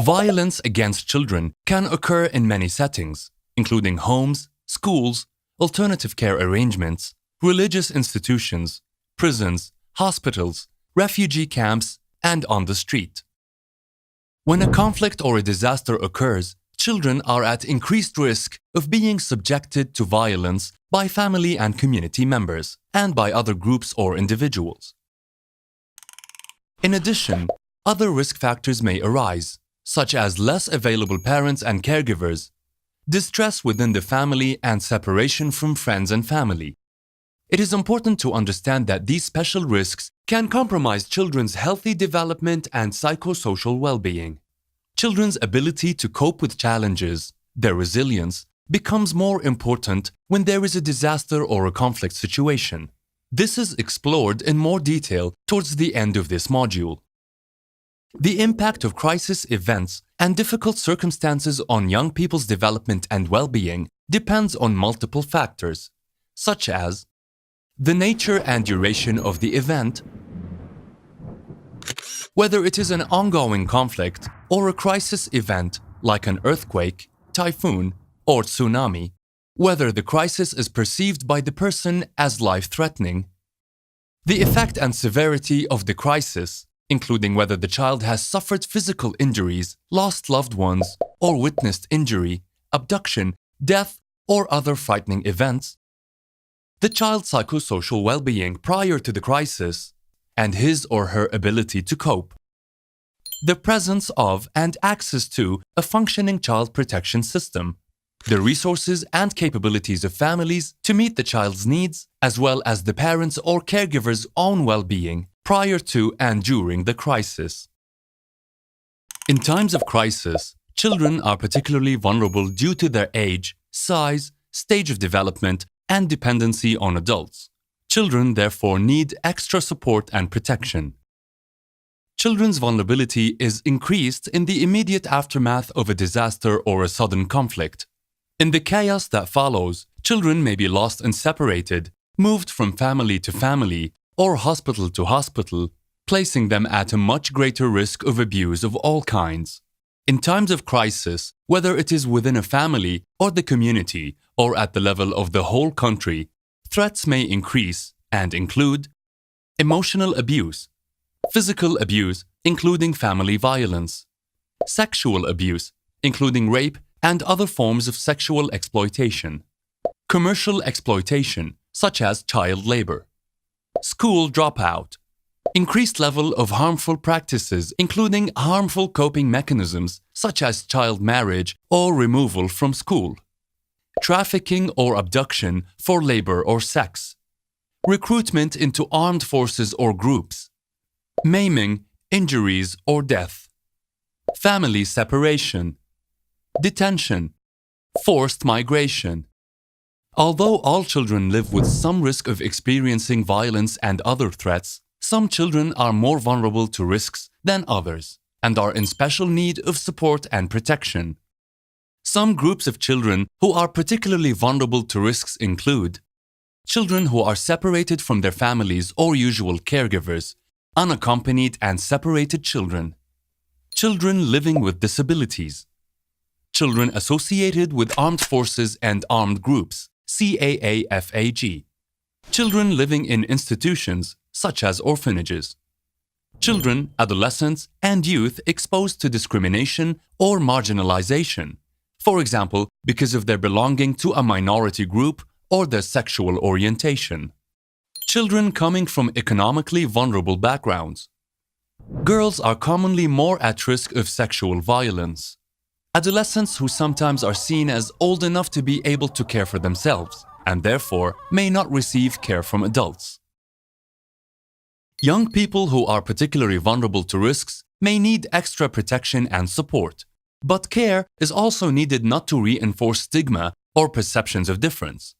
Violence against children can occur in many settings, including homes, schools, alternative care arrangements, religious institutions, prisons, hospitals, refugee camps, and on the street. When a conflict or a disaster occurs, children are at increased risk of being subjected to violence by family and community members, and by other groups or individuals. In addition, other risk factors may arise, such as less available parents and caregivers, distress within the family, and separation from friends and family. It is important to understand that these special risks can compromise children's healthy development and psychosocial well-being. Children's ability to cope with challenges, their resilience, becomes more important when there is a disaster or a conflict situation. This is explored in more detail towards the end of this module. The impact of crisis events and difficult circumstances on young people's development and well-being depends on multiple factors, such as the nature and duration of the event, whether it is an ongoing conflict or a crisis event like an earthquake, typhoon, or tsunami, whether the crisis is perceived by the person as life-threatening, the effect and severity of the crisis, including whether the child has suffered physical injuries, lost loved ones, or witnessed injury, abduction, death, or other frightening events, the child's psychosocial well-being prior to the crisis, and his or her ability to cope, the presence of and access to a functioning child protection system, the resources and capabilities of families to meet the child's needs, as well as the parents' or caregivers' own well-being prior to and during the crisis. In times of crisis, children are particularly vulnerable due to their age, size, stage of development, and dependency on adults. Children therefore need extra support and protection. Children's vulnerability is increased in the immediate aftermath of a disaster or a sudden conflict. In the chaos that follows, children may be lost and separated, moved from family to family, or hospital to hospital, placing them at a much greater risk of abuse of all kinds. In times of crisis, whether it is within a family or the community or at the level of the whole country, threats may increase and include emotional abuse, physical abuse, including family violence, sexual abuse, including rape and other forms of sexual exploitation, commercial exploitation, such as child labor, school dropout, increased level of harmful practices, including harmful coping mechanisms, such as child marriage or removal from school, trafficking or abduction for labor or sex, recruitment into armed forces or groups, maiming, injuries, or death, family separation, detention, forced migration. Although all children live with some risk of experiencing violence and other threats, some children are more vulnerable to risks than others and are in special need of support and protection. Some groups of children who are particularly vulnerable to risks include children who are separated from their families or usual caregivers, unaccompanied and separated children, children living with disabilities, children associated with armed forces and armed groups, CAAFAG, children living in institutions such as orphanages, children, adolescents, and youth exposed to discrimination or marginalization, for example, because of their belonging to a minority group or their sexual orientation, children coming from economically vulnerable backgrounds. Girls are commonly more at risk of sexual violence. Adolescents who sometimes are seen as old enough to be able to care for themselves and therefore may not receive care from adults. Young people who are particularly vulnerable to risks may need extra protection and support, but care is also needed not to reinforce stigma or perceptions of difference.